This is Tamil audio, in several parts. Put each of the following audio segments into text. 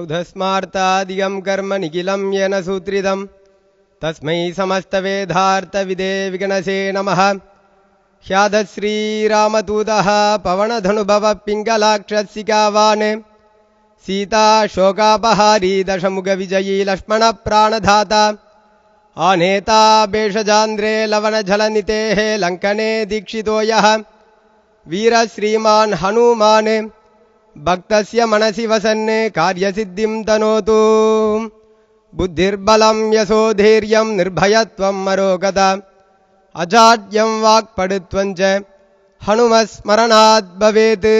औधस्मार्तादिगं कर्म निखिलं येन सूत्रितं तस्मै समस्तवेदार्थविदे विगणसे नमः। ह्यादश्रीरामदूतः पवनधनुभव पिङ्गलाक्षसिकावान् सीता शोकापहारी दशमुखविजयी लक्ष्मणप्राणधाता आनेता भेषजान्द्रे लवणजलनितेः लङ्कने दीक्षितो यः वीरश्रीमान् हनुमान् भक्तस्य मनसि वसन् कार्यसिद्धिं तनोतु। बुद्धिर्बलं यशोधैर्यं निर्भयत्वं मरोगता अजाड्यं वाक्पटुत्वञ्च हनुमस्मरणात् भवेत्।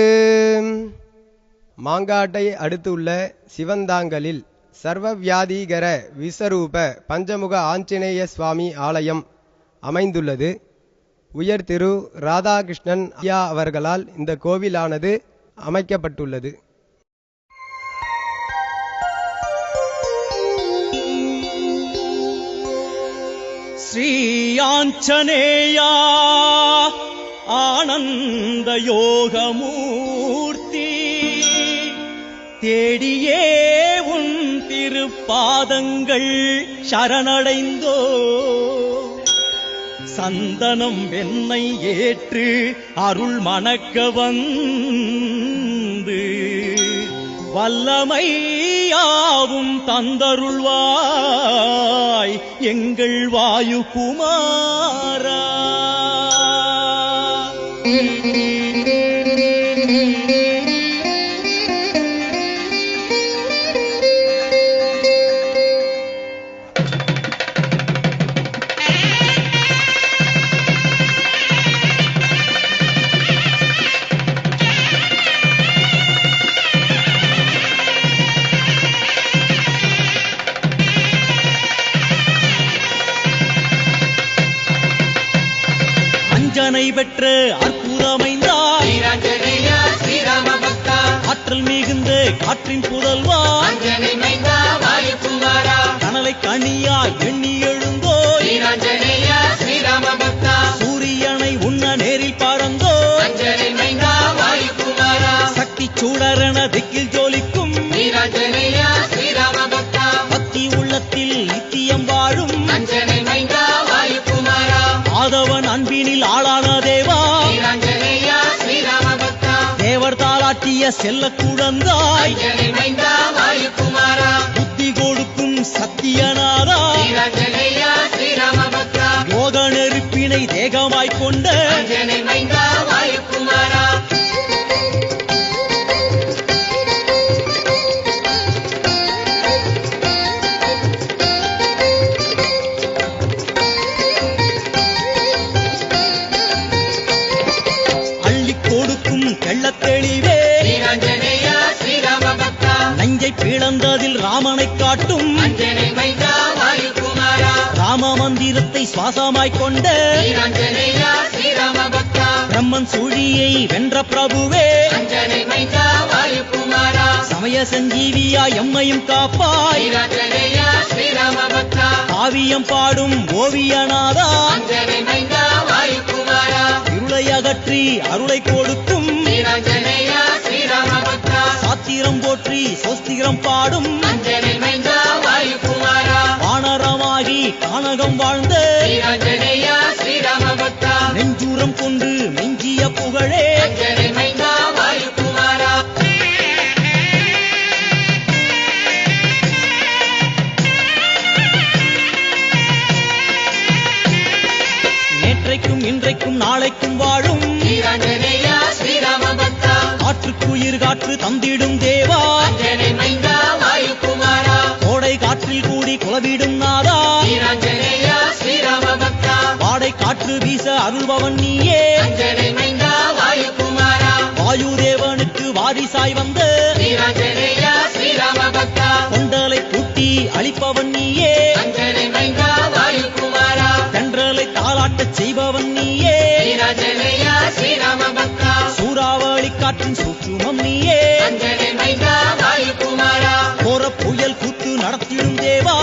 மாங்காட்டை அடுத்துள்ள சிவந்தாங்கலில் சர்வவியாதிகர விஸ்வரூப பஞ்சமுக ஆஞ்சநேய சுவாமி ஆலயம் அமைந்துள்ளது. உயர் திரு ராதாகிருஷ்ணன் ஐயா அவர்களால் இந்த கோவிலானது அமைக்கப்பட்டுள்ளது. ஸ்ரீ ஆஞ்சநேயா ஆனந்த யோகமூர்த்தி தேடியே உன் திருப்பாதங்கள் சரணடைந்தோ. சந்தனம் வெண்ணை ஏற்று அருள் மணக்க வந்து வல்லமையாவும் தந்தருள்வாய் எங்கள் வாயு குமாரா. அஞ்சனை பெற்ற அற்புதமைந்தார் ஆற்றல் மிகுந்த காற்றின் புதல்வா கனலை கனியா எண்ணி எழுந்தோ. சூரியனை உண்ண நேரில் பாரந்தோ. சக்தி சூடரென திக்கில் ஜோலிக்கும் பக்தி உள்ளத்தில் நித்தியம் வாழும் ஆதவன் அன்பினில் ஆளான தேவா. தேவர் தாளாட்டிய செல்ல குழந்தாய் புத்தி கொடுக்கும் சத்தியநாதா. யோக நெருப்பினை தேகமாய்க் கொண்ட தெளிவே நஞ்சை பிளந்ததில் ராமனை காட்டும் ராம மந்திரத்தை சுவாசமாய்க் கொண்ட பிரம்மன் சூழியை வென்ற பிரபுவே. சமய சஞ்சீவியா எம்மையும் காப்பாய் காவியம் பாடும் ஓவியநாதா. இருளை அகற்றி அருளை கொடுக்கும் சாத்திரம் போற்றி சோஸ்திரம் பாடும் வானரமாகி கானகம் வாழ்ந்த நெஞ்சூரம் கொண்டு மெஞ்சிய புகழே. நேற்றைக்கும் இன்றைக்கும் நாளைக்கும் வாழும் காற்றுக்குயிர் காற்று தந்திடும் தேவா. கோடை காற்றில் கூடி குலவிடும் நாதா. வாடை காற்று வீச அருள்பவன் நீயே. வாயு தேவனுக்கு வாரிசாய் வந்த கொண்டலை பூட்டி அளிப்பவன் நீயே. தென்றலை தாளாட்டச் செய்பவன் நீயே. சூறாவளி காற்றின் சூற்றுமம் நீயே. கோர புயல் கூத்து நடத்திடும் தேவா.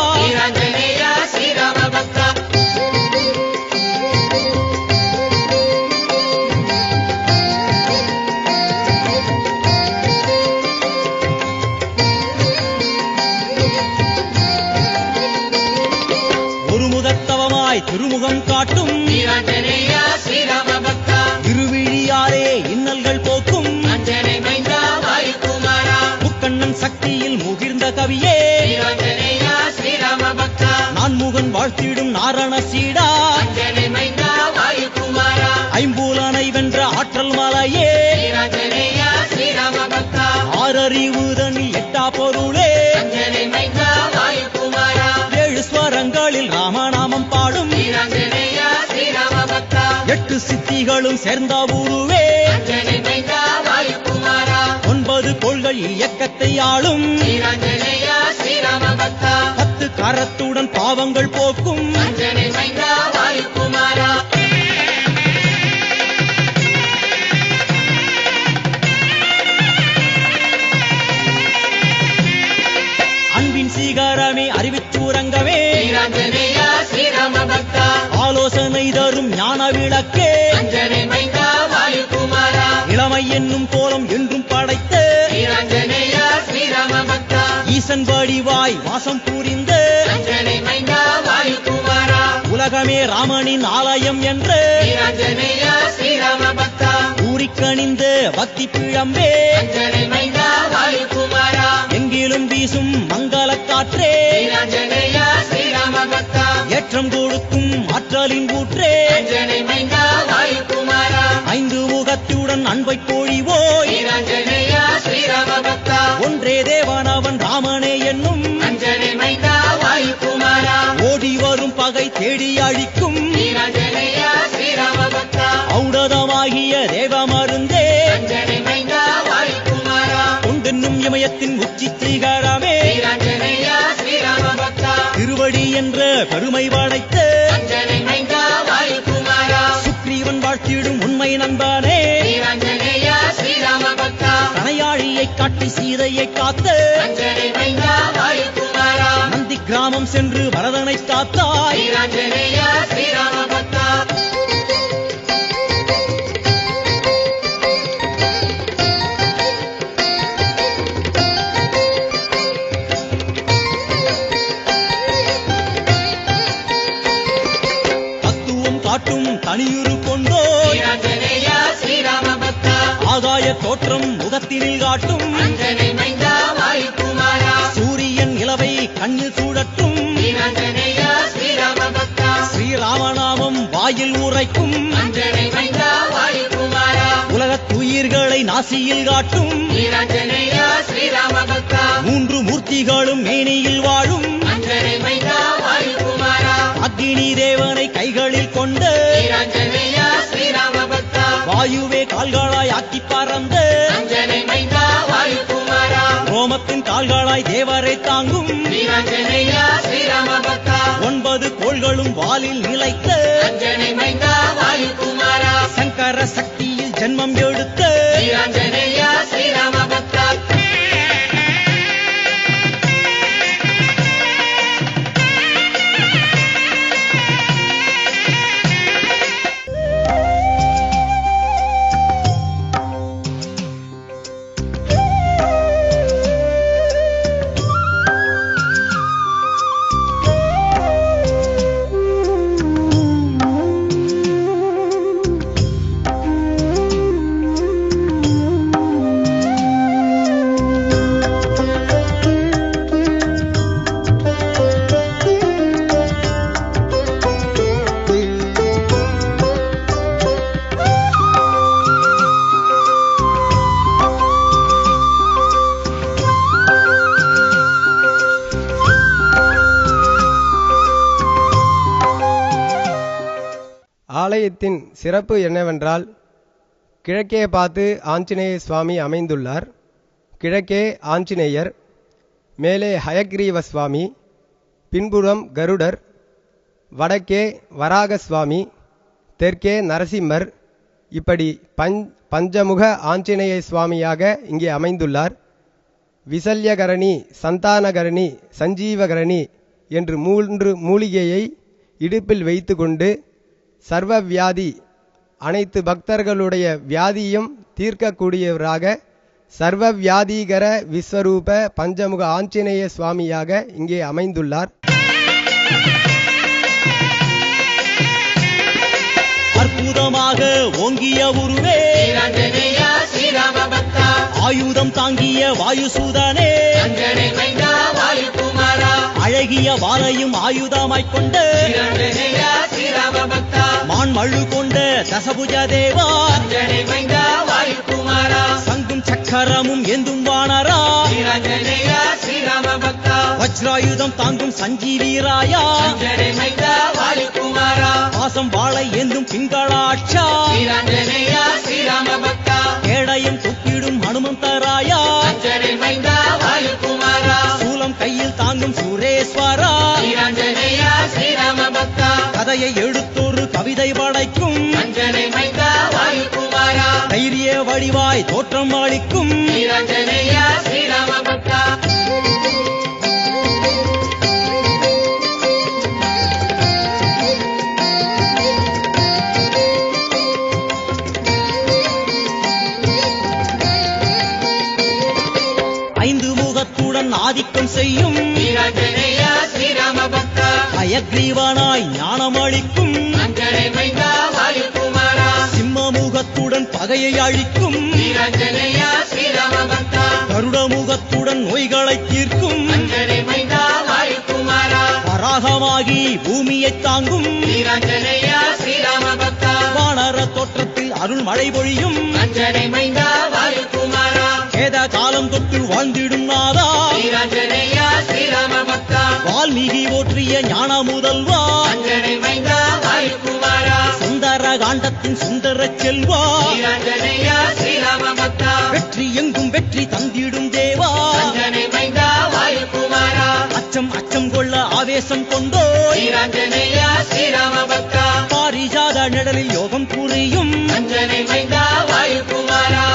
வீராஞ்சனேயா ஸ்ரீராம பக்தா திருவிழியாரே இன்னல்கள் போக்கும் அஞ்சனை மைந்தா வாயுகுமாரா முக்கண்ணன் சக்தியில் முகிர்ந்த கவியே வீராஞ்சனேயா ஸ்ரீராம பக்தா நான்முகன் வாழ்த்திடும் நாரண சீடா அஞ்சனை மைந்தா வாயுகுமாரா ஐம்பூலனை வென்ற ஆற்றல் மலையே வீராஞ்சனேயா ஸ்ரீராம பக்தா ஆறறிவுதனில் எட்டா பொருளே அஞ்சனை மைந்தா வாயுகுமாரா ஏழு ஸ்வரங்களில் ராமநாமம் பாடும் வீராஞ்சனேயா ஸ்ரீராம பக்தா எட்டு சித்திகளும் சேர்ந்த உருவே அஞ்சனை மைந்தா வாயுகுமாரா 9 கோள்கள் இயக்கத்தை ஆளும் வீராஞ்சனேயா ஸ்ரீராம பக்தா 10 கரத்துடன் பாவங்கள் போக்கும் அஞ்சனை மைந்தா வாயுகுமாரா அன்பின் சீகாரமே அறிவிச்சூரங்கமே வீராஞ்சனேயா ஸ்ரீராம பக்தா ஆலோசனை தரும் ஞான விளக்கே அஞ்சனை மைந்தா வாயுகுமாரா இளமை என்னும் கோலம் என்றும் படைத்த வீராஞ்சனேயா ஸ்ரீராம பக்தா ஈசன் வடிவாய் வாசம் புரிந்த அஞ்சனை மைந்தா வாயுகுமாரா உலகமே ராமனின் ஆலயம் என்று வீராஞ்சனேயா ஸ்ரீராம பக்தா ஊறிக்கணிந்த பக்தி பிழம்பே அஞ்சனை மைந்தா வாயுகுமாரா எங்கிலும் வீசும் மங்கள காற்றே வீராஞ்சனேயா ஸ்ரீராம பக்தா ஏற்றம் கொடுக்கும் ஆற்றலின் ஊற்றே அஞ்சனை மைந்தா வாயுகுமாரா 5 முகத்துடன் அன்பை பொழிவோய் வீராஞ்சனேயா ஸ்ரீராம பக்தா ஒன்றே தேவனவன் ராமனே என்னும் அஞ்சனை மைந்தா வாயுகுமாரா ஓடி வரும் பகை தேடி அழிக்கும் வீராஞ்சனேயா ஸ்ரீராம பக்தா ஔடதமாகிய தேவமருந்தே அஞ்சனை மைந்தா வாயுகுமாரா கொண்டென்னும் இமயத்தின் உச்சி சிகரமே வீராஞ்சனேயா ஸ்ரீராம பக்தா திருவடி என்ற பெருமை படைத்த அஞ்சனை மைந்தா வாயுகுமாரா சுக்ரீவன் வாழ்த்திடும் உண்மை நண்பனே வீராஞ்சனேயா ஸ்ரீராம பக்தா கணையாழியை காட்டி சீதையை காத்த அஞ்சனை மைந்தா வாயுகுமாரா நந்தி கிராமம் சென்று பரதனை காத்தாய் வீராஞ்சனேயா ஸ்ரீராம பக்தா தத்துவம் காட்டும் தனியுரு கொண்டோ வீராஞ்சனேயா ஸ்ரீராம பக்தா ஆகாய தோற்றம் முகத்தினில் காட்டும் அஞ்சனை மைந்தா வாயுகுமாரா சூரியன் இலவை கண்ணில் சூடட்டும் வீராஞ்சனேயா ஸ்ரீராம பக்தா ஸ்ரீராமநாமம் வாயில் உரைக்கும் அஞ்சனை மைந்தா வாயுகுமாரா உலகத்துயிர்களை நாசியில் காட்டும் வீராஞ்சனேயா ஸ்ரீராம பக்தா 3 மூர்த்திகளும் மேனியில் வாழும் அஞ்சனை மைந்தா வாயுகுமாரா அக்னி தேவனை கைகளில் கொண்ட வீராஞ்சனேயா ஸ்ரீராம பக்தா வாயுவே கால்களாய் ஆக்கி பறந்த அஞ்சனை மைந்தா வாயுகுமாரா ரோமத்தின் கால்களாய் தேவரை தாங்கும் வீராஞ்சனேயா ஸ்ரீராம பக்தா 9 கோள்களும் வாலில் நிலைத்த அஞ்சனை மைந்தா வாயுகுமாரா சங்கர சக்தியில் ஜென்மம் எடுத்த வீராஞ்சனேயா ஸ்ரீராம பக்தா ஆலயத்தின் சிறப்பு என்னவென்றால் கிழக்கே பார்த்து ஆஞ்சநேய சுவாமி அமைந்துள்ளார். கிழக்கே ஆஞ்சநேயர், மேலே ஹயக்ரீவ சுவாமி, பின்புறம் கருடர், வடக்கே வராக சுவாமி, தெற்கே நரசிம்மர், இப்படி பஞ்சமுக ஆஞ்சநேய சுவாமியாக இங்கே அமைந்துள்ளார். விசல்யகரணி, சந்தானகரணி, சஞ்சீவகரணி என்று 3 மூலிகையை இடுப்பில் வைத்து கொண்டு சர்வ வியாதி, அனைத்து பக்தர்களுடைய வியாதியும் தீர்க்கக்கூடியவராக சர்வ வியாதிகர விஸ்வரூப பஞ்சமுக ஆஞ்சநேய சுவாமியாக இங்கே அமைந்துள்ளார். வாளாக ஓங்கிய உருவே வீராஞ்சனேயா ஸ்ரீராம பக்தா ஆயுதம் தாங்கிய வாயுசூதனே அஞ்சனை மைந்தா வாயுகுமாரா அழகிய வாளையும் ஆயுதமாய்க் கொண்ட வீராஞ்சனேயா ஸ்ரீராம பக்தா மான்மழு கொண்ட தசபுஜ தேவா அஞ்சனை மைந்தா வாயுகுமாரா சங்கும் சக்கரமும் ஏந்தும் வானரா வீராஞ்சனேயா ஸ்ரீராம பக்தா வஜ்ராயுதம் தாங்கும் சஞ்சீவீராயா அஞ்சனை மைந்தா வாயுகுமாரா பாசம் வாளை ஏந்தும் பிங்களாட்சா வீராஞ்சனேயா ஸ்ரீராம பக்தா கேடயம் தூக்கிடும் ஹனுமந்தராயா அஞ்சனை மைந்தா வாயுகுமாரா சூலம் கையில் தாங்கும் சூரேஸ்வரா வீராஞ்சனேயா ஸ்ரீராம பக்தா கதையை எடுத்தொரு கவிதை படைக்கும் அஞ்சனை மைந்தா வாயுகுமாரா தைரிய வடிவாய் தோற்றம் அளிக்கும் வீராஞ்சனேயா ஸ்ரீராம பக்தா ஐந்து முகத்துடன் ஆதிக்கம் செய்யும் வீராஞ்சனேயா ஸ்ரீராம பக்தா அயக்ரீவனாய் ஞானம் அளிக்கும் அஞ்சனை மைந்தா வாயுகுமாரா சிம்மமுகத்துடன் பகையை அழிக்கும் வீராஞ்சனேயா ஸ்ரீராம பக்தா கருடமுகத்துடன் நோய்களை தீர்க்கும் அஞ்சனை மைந்தா வாயுகுமாரா வராகமாகி பூமியை தாங்கும் வீராஞ்சனேயா ஸ்ரீராம பக்தா வானர தோற்றத்தில் அருள் மழை பொழியும் அஞ்சனை மைந்தா வாயுகுமாரா வேத காலம் தொட்டு வாழ்ந்திடும் நாதா வீராஞ்சனேயா ஸ்ரீராம பக்தா வால்மீகி போற்றிய ஞான முதல்வா அஞ்சனை மைந்தா வாயுகுமாரா சுந்தர காண்டத்தின் சுந்தர செல்வா வீராஞ்சனேயா ஸ்ரீராம பக்தா வெற்றி எங்கும் வெற்றி தந்திடும் தேவா அஞ்சனை மைந்தா வாயுகுமாரா அச்சம் அச்சம் கொள்ள ஆவேசம் கொண்டோ வீராஞ்சனேயா ஸ்ரீராம பக்தா பாரிஜாத நிழலில் யோகம் புரியும் அஞ்சனை மைந்தா வாயுகுமாரா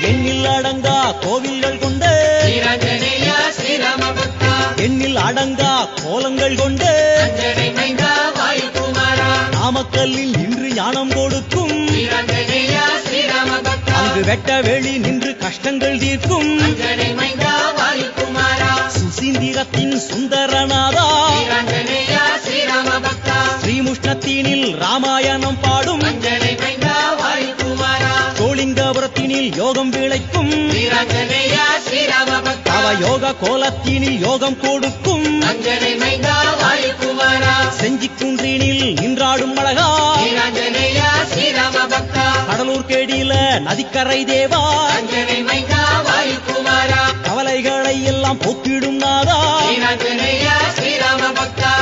எண்ணில் அடங்கா கோவில்கள் கொண்ட வீராஞ்சனேயா ஸ்ரீராம பக்தா எண்ணில் அடங்கா கோலங்கள் கொண்ட அஞ்சனை மைந்தா வாயுகுமாரா நாமக்கல்லில் நின்று ஞானம் கொடுக்கும் வீராஞ்சனேயா ஸ்ரீராம பக்தா அங்கு வெட்ட வெளி நின்று கஷ்டங்கள் தீர்க்கும் அஞ்சனை மைந்தா வாயுகுமாரா சுசீந்திரத்தின் சுந்தரநாதா வீராஞ்சனேயா ஸ்ரீராம பக்தா ஸ்ரீமுஷ்ணத்தினில் ராமாயணம் பாடும் அஞ்சனை மைந்தா வாயுகுமாரா சோளிங்கபுரத்தினில் யோகம் விளைக்கும் வீராஞ்சனேயா ஸ்ரீராம பக்தா அவ யோக கோலத்தினில் யோகம் கொடுக்கும் அஞ்சனை மைந்தா வாயுகுமாரா செஞ்சிக்குன்றினில் நின்றாடும் அழகா வீராஞ்சனேயா ஸ்ரீராம பக்தா கடலூர் கேடியில நதிக்கரை தேவா அஞ்சனை மைந்தா வாயுகுமாரா கவலைகளை எல்லாம் போக்கிடும் நாதா வீராஞ்சனேயா ஸ்ரீராம பக்தா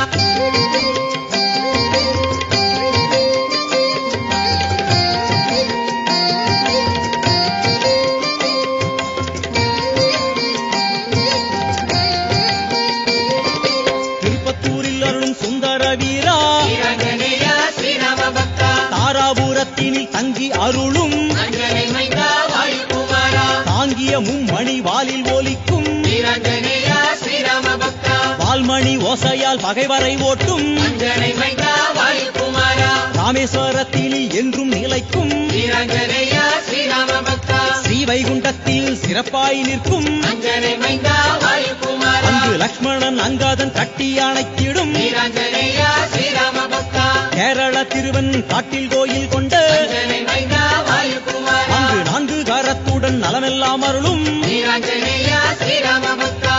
திருப்பத்தூரில் அருளும் சுந்தர வீரா வீராஞ்சனேயா ஸ்ரீராம பக்தா தாராபுரத்தினில் தங்கி அருளும் அஞ்சனை மைந்தா வாயுகுமாரா தாங்கிய மும்மணி வாலில் ஒலிக்கும் வீராஞ்சனேயா ஸ்ரீராம பக்தா வால்மணி ஓசையால் பகைவரை ஓட்டும் அஞ்சனை மைந்தா வாயுகுமாரா ராமேஸ்வரத்தினில் என்றும் நிலைக்கும் வீராஞ்சனேயா ஸ்ரீராம பக்தா ஸ்ரீவைகுண்டத்தில் சிறப்பாய் நிற்கும் அஞ்சனை மைந்தா வாயுகுமாரா அங்கு லக்ஷ்மணன் அங்காதன் கட்டி அணைத்திடும் வீராஞ்சனேயா ஸ்ரீராம பக்தா கேரள திருவன் காட்டில் கோயில் கொண்ட அஞ்சனை மைந்தா வாயுகுமாரா அங்கு நான்கு கரத்துடன் நலமெல்லாம் அருளும் வீராஞ்சனேயா ஸ்ரீராம பக்தா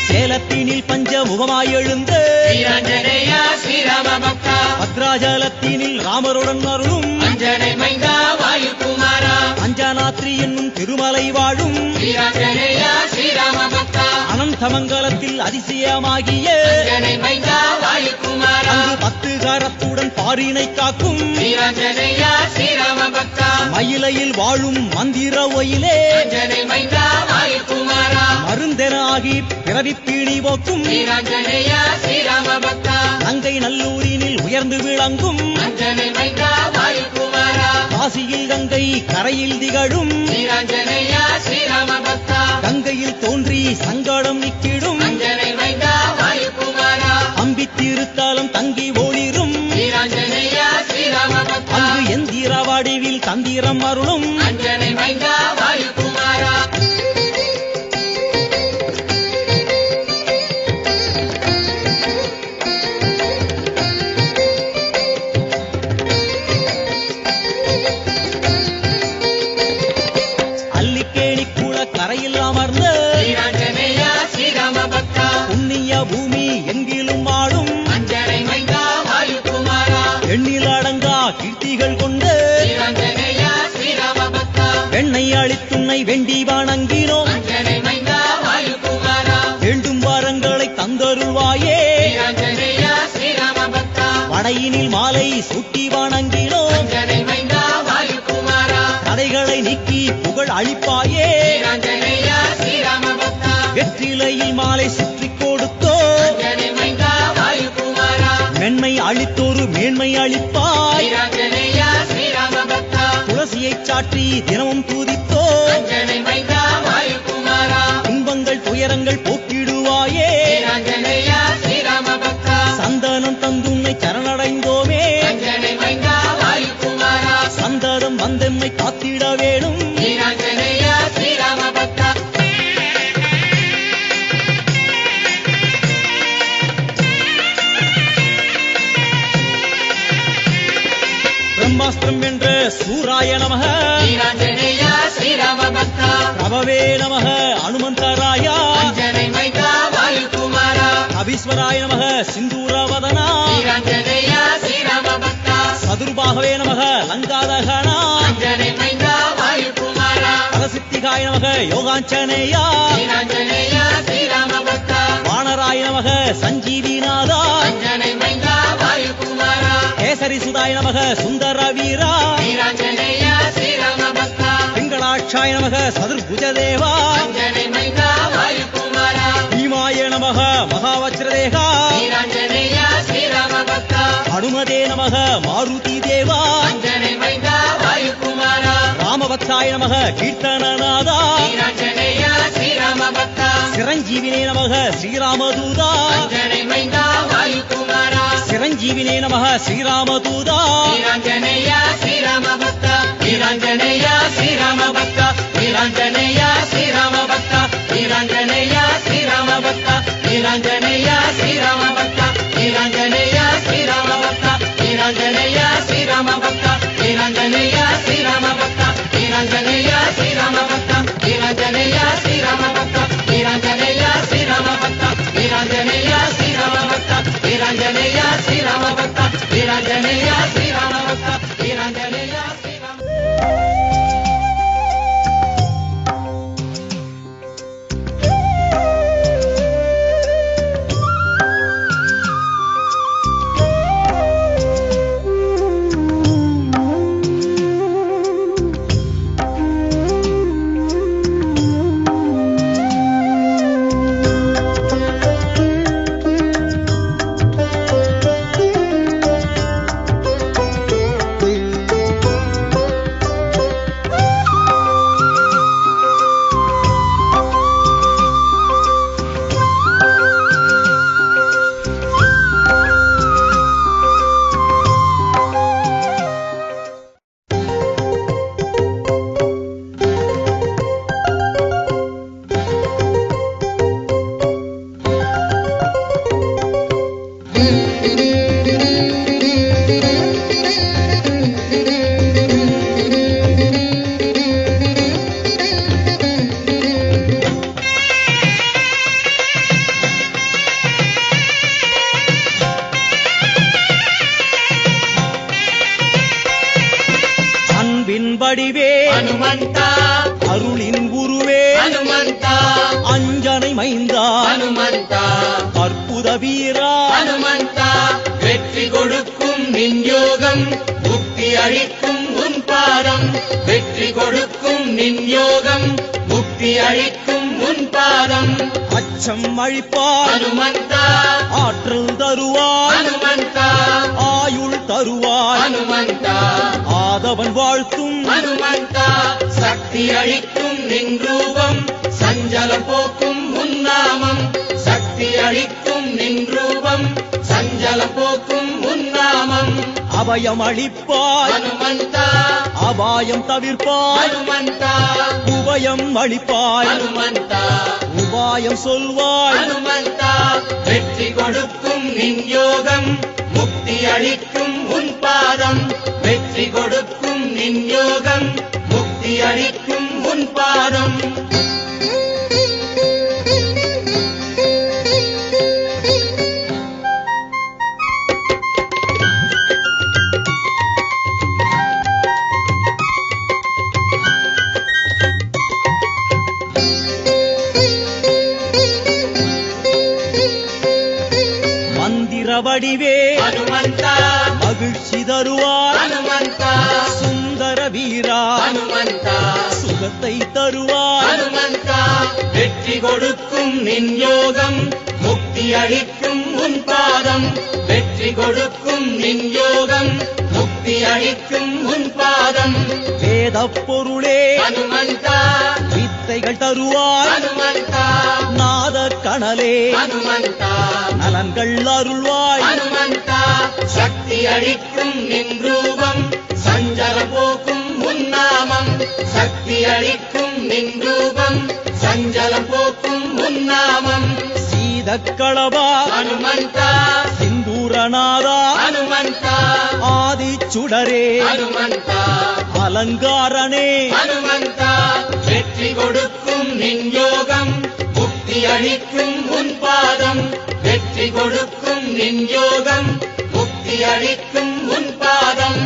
சேலத்தினில் பஞ்ச முகமாய் எழுந்த வீராஞ்சனேயா ஸ்ரீராம பக்தா பத்ராஜலத்தினில் ராமருடன் அருளும் அஞ்சனை மைந்தா வாயுகுமாரா அஞ்சனாத்ரி என்னும் திருமலை வாழும் வீராஞ்சனேயா ஸ்ரீராம பக்தா அனந்தமங்கலத்தில் அதிசயமாகிய அஞ்சனை மைந்தா வாயுகுமாரா அங்கு 10 கரத்துடன் பாரினை காக்கும் வீராஞ்சனேயா ஸ்ரீராம பக்தா மயிலையில் வாழும் மந்திர ஒயிலே அஞ்சனை மைந்தா வாயுகுமாரா மருந்தெனாகி பிறவி பீணி போக்கும் வீராஞ்சனேயா ஸ்ரீராம பக்தா நங்கை நல்லூரினில் உயர்ந்து விளங்கும் அஞ்சனை மைந்தா வாயுகுமாரா காசியில் கங்கை கரையில் திகழும் வீராஞ்சனேயா ஸ்ரீராம பக்தா கங்கையில் தோன்றி சங்கடம் நிக்கிடும் அஞ்சனை மைந்தா வாயுகுமாரா அம்பி திருத்தாலம் தங்கி ஒளிரும் வீராஞ்சனேயா ஸ்ரீராம பக்தா அங்கு எந்திர வடிவில் தந்திரம் அருளும் அஞ்சனை மைந்தா வாயுகுமாரா அல்லிக்கேணி கூட கரையில் அமர்ந்த ஸ்ரீராஞ்சனேயா ஸ்ரீராம பக்தா புண்ணிய பூமி எங்கிலும் ஆடும் அஞ்சனை மைந்தா வாயுகுமாரா எண்ணில் அடங்கா கீர்த்திகள் கொண்டு ஸ்ரீராஞ்சனேயா ஸ்ரீராம பக்தா வெண்ணை அளித்துன்னை வேண்டி வணங்கினோம் அஞ்சனை மைந்தா வாயுகுமாரா வேண்டும் வரங்களை தந்தருள்வாயே ஸ்ரீராஞ்சனேயா ஸ்ரீராம பக்தா வடையினில் மாலை சூட்டி வணங்கினோம் அஞ்சனை மைந்தா வாயுகுமாரா தடைகளை நீக்கி புகழ் அளிப்பாயே ஸ்ரீராஞ்சனேயா ஸ்ரீராம பக்தா வெற்றிலையில் மாலை சுற்றி கொடுத்தோ அஞ்சனை மைந்தா வாயுகுமாரா மென்மை அளித்தோரு மேன்மை அளிப்பாய் ஸ்ரீராஞ்சனேயா ஸ்ரீராம பக்தா துளசியை சாற்றி தினமும் தூதித்தோ அஞ்சனை மைந்தா வாயுகுமாரா துன்பங்கள் துயரங்கள் போக்கிடுவாயே ஸ்ரீராஞ்சனேயா ஸ்ரீராம பக்தா சந்தனம் தந்துன்னை சரணடைந்தோமே அஞ்சனை மைந்தா வாயுகுமாரா சந்ததம் வந்தெம்மை காத்திட வேணும் ஸ்ரீராஞ்சனேயா ஸ்ரீராம பக்தா பிரம்மாஸ்திரம் என்ற சூராய நமக ஸ்ரீராஞ்சனேயா ஸ்ரீராம பக்தா பிரபவே நமக அனுமந்தராயா அஞ்சனை மைந்தா வாயுகுமாரா அபீஸ்வராய நமக சிந்தூரவதனா ஸ்ரீராஞ்சனேயா ஸ்ரீராம பக்தா சதுர்பாகவே நமக லங்காதகனா அஞ்சனை மைந்தா வாயுகுமாரா பரசித்திகாய நமக யோகாஞ்சனேயா ஸ்ரீராஞ்சனேயா ஸ்ரீராம பக்தா வானராய நமக சஞ்சீவிநாதா அஞ்சனை மைந்தா வாயுகுமாரா கேசரி சுதாய நமக சுந்தர வீரா ஸ்ரீராஞ்சனேயா ஸ்ரீராம பக்தா பிங்களாட்சாய நமக சதுர்புஜதேவா அஞ்சனை மைந்தா வாயுகுமாரா பீமாய நமக மகாவஜ்ரதேகா ஸ்ரீராஞ்சனேயா ஸ்ரீராம பக்தா ஹனுமதே நமக மாருதி தேவா அஞ்சனை மைந்தா வாயுகுமாரா ராமபக்தாய நமக கீர்த்தனநாதா ஸ்ரீராஞ்சனேயா ஸ்ரீராம பக்தா சிரஞ்சீவினே நமக ஸ்ரீராமதூதா அஞ்சனை மைந்தா வாயுகுமாரா சிரஞ்சீவினே நமக ஸ்ரீராமதூதா ஸ்ரீராஞ்சனேயா ஸ்ரீராம பக்தா ஸ்ரீராஞ்சனேயா ஸ்ரீராம பக்தா ஸ்ரீராஞ்சனேயா ஸ்ரீராம பக்தா ஸ்ரீராஞ்சனேயா ஸ்ரீராம பக்தா ஸ்ரீராஞ்சனேயா ஸ்ரீராம பக்தா ஸ்ரீராஞ்சனேயா ஸ்ரீராம பக்தா ஸ்ரீராஞ்சனேயா ஸ்ரீராம பக்தா ஸ்ரீராஞ்சனேயா ஸ்ரீராம பக்தா ஸ்ரீராஞ்சனேயா ஸ்ரீராம பக்தா ஸ்ரீராஞ்சனேயா ஸ்ரீராம பக்தா ஸ்ரீராஞ்சனேயா ஸ்ரீராம பக்தா ஸ்ரீராஞ்சனேயா ஸ்ரீராம பக்தா ஸ்ரீராஞ்சனேயா ஸ்ரீராம பக்தா ஸ்ரீராஞ்சனேயா ஸ்ரீராம பக்தா ஸ்ரீராஞ்சனேயா ஸ்ரீராம வடிவே ஹனுமந்தா அருளின் குருவே ஹனுமந்தா அஞ்சனை மைந்தா ஹனுமந்தா அற்புத வீரா ஹனுமந்தா வெற்றி கொடுக்கும் நின் யோகம் முக்தி அளிக்கும் உன் பாதம் வெற்றி கொடுக்கும் நின் யோகம் முக்தி அளிக்கும் உன் பாதம் அச்சம் அழிப்பார் ஹனுமந்தா ஆற்றல் தருவார் ஹனுமந்தா ஆயுள் தருவார் ஹனுமந்தா ஆதவன் வாழ்த்தும் ஹனுமந்தா சக்தி அளிக்கும் நின் ரூபம் சஞ்சலம் போக்கும் உன் நாமம் சக்தி அளிக்கும் நின் ரூபம் சஞ்சலம் போக்கும் உன் நாமம் அபயம் அளிப்பாய் ஹனுமந்தா அபாயம் தவிர்ப்பாய் ஹனுமந்தா உபயம் அளிப்பாய் ஹனுமந்தா உபாயம் சொல்வாய் ஹனுமந்தா வெற்றி கொடுக்கும் நின் யோகம் முக்தி அளிக்கும் உன் பாதம் வெற்றி கொடுக்கும் நின் யோகம் முக்தி அளிக்கும் உன் பாதம் மந்திர வடிவே ஹனுமந்தா மகிழ்ச்சி தருவாய் ஹனுமந்தா சுந்தர வீரா ஹனுமந்தா சுகத்தை தருவாய் ஹனுமந்தா வெற்றி கொடுக்கும் நின் யோகம் முக்தி அளிக்கும் உன் பாதம் வெற்றி கொடுக்கும் நின் யோகம் முக்தி அளிக்கும் உன் பாதம் வேத பொருளே ஹனுமந்தா வித்தைகள் தருவாய் ஹனுமந்தா நாத கணலே ஹனுமந்தா நலன்கள் அருள்வாய் ஹனுமந்தா சக்தி அளிக்கும் நின் ரூபம் சஞ்சல போக்கும் உன் நாமம் சக்தி அளிக்கும் நின் ரூபம் சஞ்சலம் போக்கும் உன் நாமம் சீதக்களபா ஹனுமந்தா சிந்தூரநாதா ஹனுமந்தா ஆதி சுடரே ஹனுமந்தா அலங்காரனே ஹனுமந்தா வெற்றி கொடுக்கும் நின் யோகம் முக்தி அளிக்கும் உன் பாதம் வெற்றி கொடுக்கும் நின் யோகம் முக்தி அளிக்கும் உன் பாதம்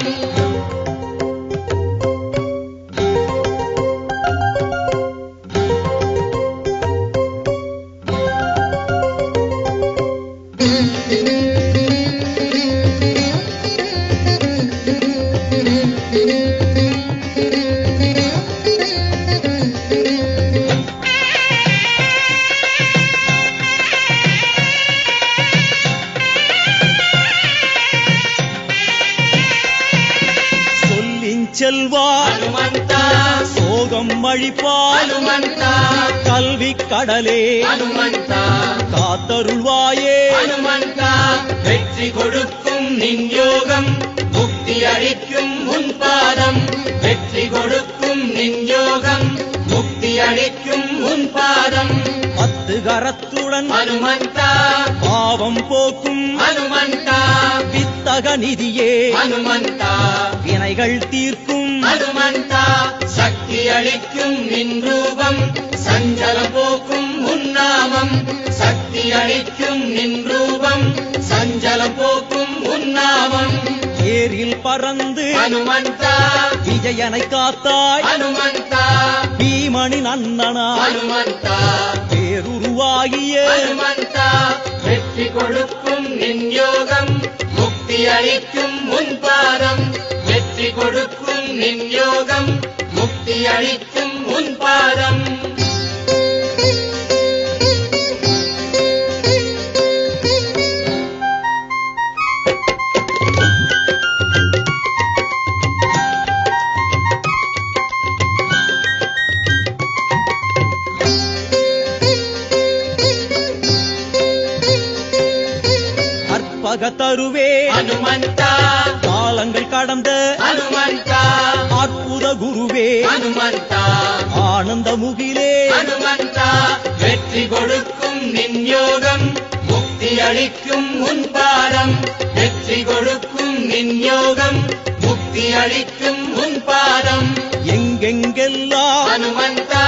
சொல்லின் செல்வாய் ஹனுமந்தா சோகம் அழிப்பாய் ஹனுமந்தா கல்வி கடலே ஹனுமந்தா காத்தருள்வாயே ஹனுமந்தா வெற்றி கொடுக்கும் நின் யோகம் முக்தி அளிக்கும் உன் பாதம் வெற்றி கொடுக்கும் நின் யோகம் முக்தி அளிக்கும் உன் பாதம் 10 கரத்துடன் ஹனுமந்தா பாவம் போக்கும் ஹனுமந்தா வித்தக நிதியே ஹனுமந்தா வினைகள் தீர்க்கும் ஹனுமந்தா சக்தி அளிக்கும் நின் ரூபம் சஞ்சலம் போக்கும் உன் நாமம் சக்தி அளிக்கும் நின் ரூபம் சஞ்சலம் போக்கும் உன் நாமம் ஏரில் பறந்து ஹனுமந்தா விஜயனை காத்தாய் ஹனுமந்தா பீமனின் அண்ணனா ஹனுமந்தா பேருருவாகிய ஹனுமந்தா வெற்றி கொடுக்கும் நின் யோகம் முக்தி அளிக்கும் உன் பாதம் வெற்றி கொடுக்கும் நின் யோகம் முக்தி அளிக்கும் உன் பாதம் கற்பக தருவே ஹனுமந்தா காலங்கள் கடந்த ஹனுமந்தா அற்புத குருவே ஹனுமந்தா ஆனந்த முகிலே ஹனுமந்தா வெற்றி கொடுக்கும் நின் யோகம் முக்தி அளிக்கும் உன் பாதம் வெற்றி கொடுக்கும் நின் யோகம் முக்தி அளிக்கும் உன் பாதம் எங்கெங்கெல்லாம் ஹனுமந்தா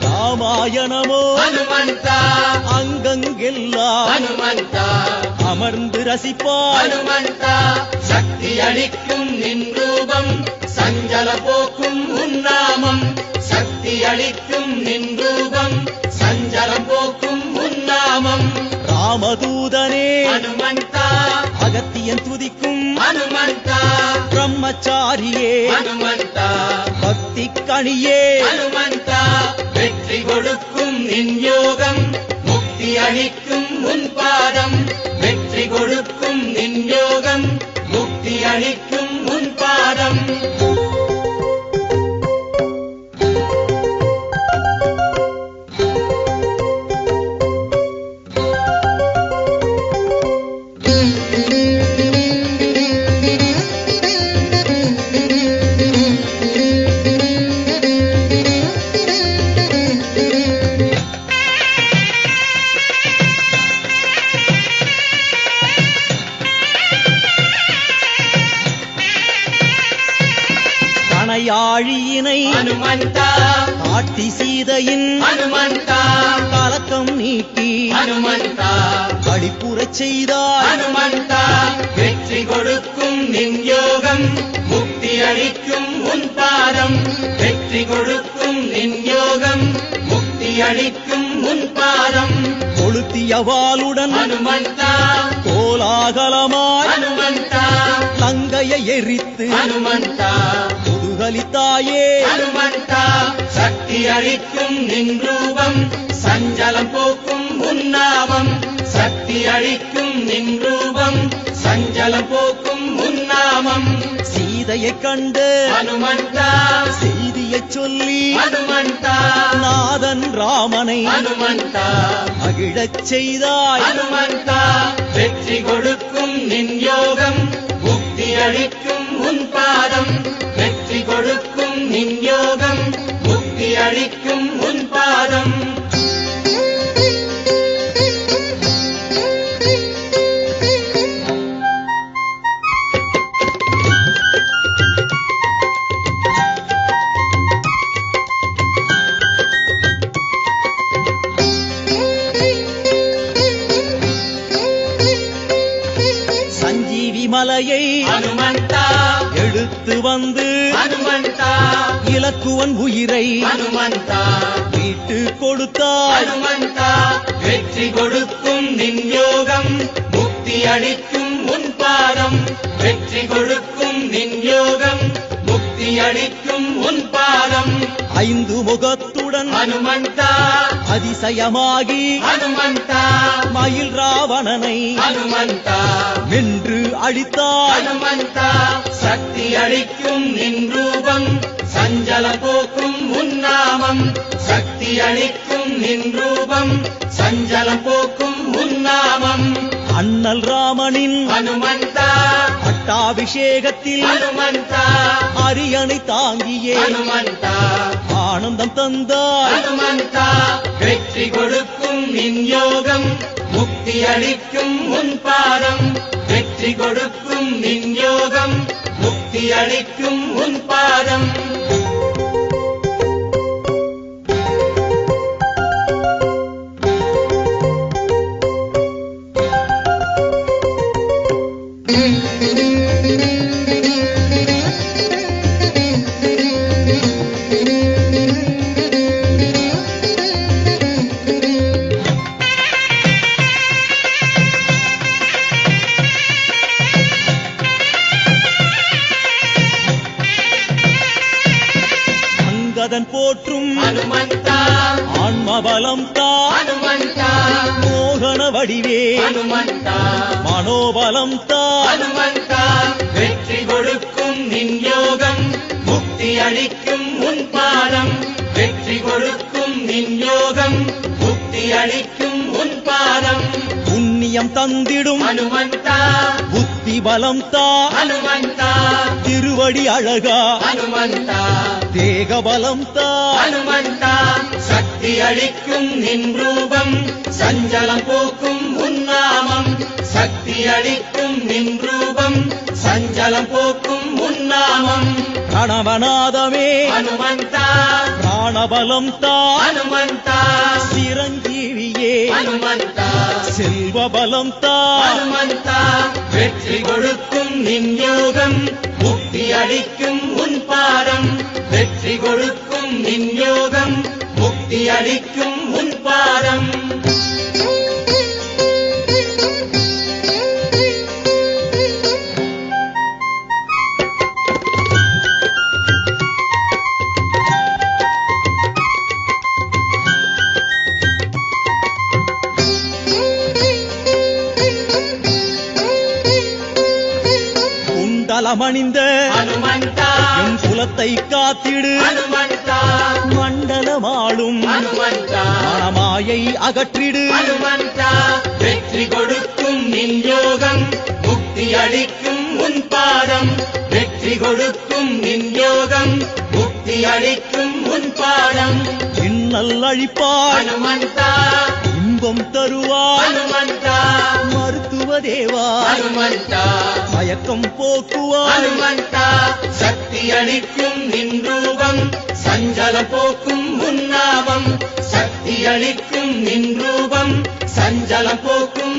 ராமாயணமோ ஹனுமந்தா அங்கங்கெல்லாம் ஹனுமந்தா அமர்ந்து ரசிப்பாய் ஹனுமந்தா சக்தி அளிக்கும் நின் ரூபம் சஞ்சல போக்கும் உன் நாமம் சக்தி அளிக்கும் நின் ரூபம் சஞ்சலம் போக்கும் உன் நாமம் ராமதூதனே ஹனுமந்தா அகத்தியன் துதிக்கும் ஹனுமந்தா பிரம்மச்சாரியே ஹனுமந்தா பக்தி கணியே ஹனுமந்தா வெற்றி கொடுக்கும் நின் யோகம் முக்தி அளிக்கும் உன் பாதம் வெற்றி கொடுக்கும் நின் யோகம் முக்தி அளிக்கும் உன் பாதம் கணையாழியினை ஹனுமந்தா காட்டி சீதையின் ஹனுமந்தா கலக்கம் நீக்கி ஹனுமந்தா கடிப்புறச் செய்தாய் ஹனுமந்தா வெற்றி கொடுக்கும் நின் யோகம் முக்தி அளிக்கும் உன் பாதம் வெற்றி கொடுக்கும் நின் யோகம் முக்தி அளிக்கும் உன் பாதம் கொளுத்திய வாளுடன் ஹனுமந்தா கோலாகலமாய் ஹனுமந்தா லங்கையை எரித்து ஹனுமந்தா முதுகலித்தாயே ஹனுமந்தா சக்தி அளிக்கும் நின் ரூபம் சஞ்சலம் போக்கும் உன்னாமம் சக்தி அளிக்கும் நின் ரூபம் சஞ்சலம் போக்கும் உன்னாமம் சீதையைக் கண்டு ஹனுமந்தா செய்தியைச் சொல்லி ஹனுமந்தா நாதன் ராமனை ஹனுமந்தா மகிழச் செய்தாய் ஹனுமந்தா வெற்றி கொடுக்கும் நின் யோகம் முக்தி அளிக்கும் உன் பாதம் வெற்றி கொடுக்கும் நின் யோகம் முக்தி அளிக்கும் உன் பாதம் சஞ்சீவி மலையை ஹனுமந்தா எடுத்து வந்து ஹனுமந்தா இலக்குவன் உயிரை ஹனுமந்தா மீட்டு கொடுத்தாய் ஹனுமந்தா வெற்றி கொடுக்கும் நின் யோகம் முக்தி அளிக்கும் உன் பாதம் வெற்றி கொடுக்கும் நின் யோகம் முக்தி அளிக்கும் உன் பாதம் ஐந்து முகத்துடன் ஹனுமந்தா அதிசயமாகி ஹனுமந்தா மயில் ராவணனை ஹனுமந்தா வென்று அழித்தாய் ஹனுமந்தா சக்தி அளிக்கும் நின் ரூபம் சஞ்சலம் போக்கும் உன்னாமம் சக்தி அளிக்கும் நின் ரூபம் சஞ்சலம் போக்கும் உன்னாமம் அண்ணல் ராமனின் ஹனுமந்தா பட்டாபிஷேகத்தில் ஹனுமந்தா அரியணை தாங்கியே ஹனுமந்தா ஆனந்தம் தந்தாய் ஹனுமந்தா வெற்றி கொடுக்கும் நின் யோகம் முக்தி அளிக்கும் உன் பாதம் வெற்றி கொடுக்கும் நின் யோகம் முக்தி அளிக்கும் உன் பாதம் அங்கதன் போற்றும் ஹனுமந்தா ஆன்மபலம் தா ஹனுமந்தா மோகன வடிவே ஹனுமந்தா மனோபலம் தா ஹனுமந்தா வெற்றி கொடுக்கும் நின் யோகம் முக்தி அளிக்கும் உன் பாதம் வெற்றி கொடுக்கும் நின் யோகம் முக்தி அளிக்கும் உன் பாதம் புண்ணியம் தந்திடும் ஹனுமந்தா புத்தி பலம் தா ஹனுமந்தா திருவடி அழகா ஹனுமந்தா தேக பலம் தா ஹனுமந்தா சக்தி அளிக்கும் நின் ரூபம் சஞ்சலம் போக்கும் உன்னாமம் சக்தி அளிக்கும் நின் ரூபம் சஞ்சலம் போக்கும் உன்னாமம் பிரணவநாதமே ஹனுமந்தா பிராணபலம் தா ஹனுமந்தா சிரஞ்சீவியே ஹனுமந்தா செல்வபலம் தா ஹனுமந்தா வெற்றி கொடுக்கும் நின் யோகம் முக்தி அளிக்கும் உன் பாதம் வெற்றி கொடுக்கும் நின் யோகம் முக்தி அளிக்கும் உன் பாதம் குண்டலமணிந்த ஹனுமந்தா என் குலத்தை காத்திடு ஹனுமந்தா மண்டலமாளும் ஹனுமந்தா மனமாயை அகற்றிடு ஹனுமந்தா வெற்றி கொடுக்கும் நின் யோகம் முக்தி அளிக்கும் உன் பாதம் வெற்றி கொடுக்கும் நின் யோகம் முக்தி அளிக்கும் உன் பாதம் இன்னல் அழிப்பாய் ஹனுமந்தா இன்பம் தருவாய் ஹனுமந்தா மருத்துவ தேவதேவா ஹனுமந்தா மயக்கம் போக்குவாய் ஹனுமந்தா சக்தி அளிக்கும் நின் ரூபம் சஞ்சலம் போக்கும் உன்னாமம் சக்தி அளிக்கும் நின் ரூபம் சஞ்சலம் போக்கும்